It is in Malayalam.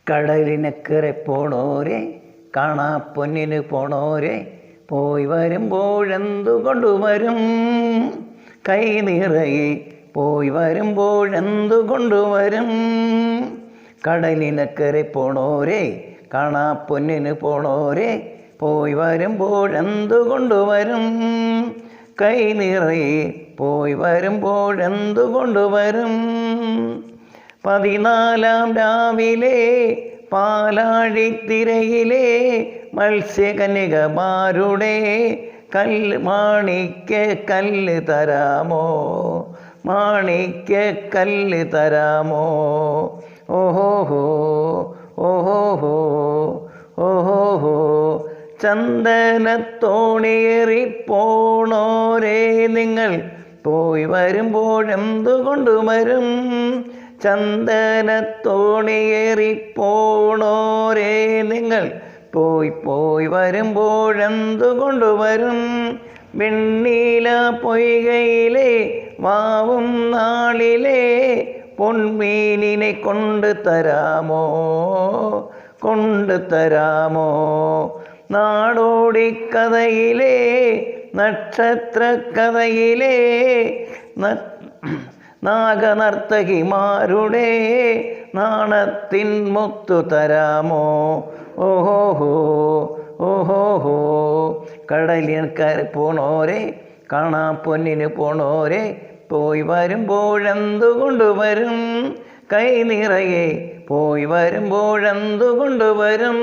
കടലിനക്കരെ പോണോരെ, കാണാ പൊന്നിന് പോണോരെ, പോയി വരുമ്പോഴെന്തു കൊണ്ടുവരും? കൈ നിറയെ പോയി വരുമ്പോഴെന്തു കൊണ്ടുവരും? കടലിനക്കരെ പോണോരെ, കാണാ പൊന്നിന് പോണോരെ, പോയി വരുമ്പോഴെന്തു കൊണ്ടുവരും? കൈ നിറയെ പോയി വരുമ്പോഴെന്തു കൊണ്ടുവരും? 14-ാം രാവിലെ പാലാഴിത്തിരയിലെ മത്സ്യകന്യകമാരുടെ മാണിക്യ കല്ല് തരാമോ? മാണിക്യ കല്ല് തരാമോ? ഓഹോഹോ ഓഹോഹോ ഓഹോഹോ. ചന്ദനത്തോണിയേറി പോണോരേ, നിങ്ങൾ പോയി വരുമ്പോഴെന്തു കൊണ്ടുവരും? ചന്ദനത്തോണിയേറി പോണോരേ, നിങ്ങൾ പോയി വരുമ്പോഴെന്തു കൊണ്ടുവരും? വെണ്ണീല പൊയ്കയിലെ വാവും നാളിലെ പൊൻമീനിനെ കൊണ്ടു തരാമോ? കൊണ്ടു തരാമോ? നാടോടിക്കഥയിലെ നക്ഷത്രക്കഥയിലെ നാഗനർത്തകിമാരുടെ നാണത്തിൻ മുത്തു തരാമോ? ഓഹോഹോ ഓഹോഹോ. കടലിനക്കരെ പോണോരെ, കാണാ പൊന്നിന് പോണോരെ, പോയി വരുമ്പോഴെന്തു കൊണ്ടുവരും? കൈ നിറയെ പോയി വരുമ്പോഴെന്തു കൊണ്ടുവരും?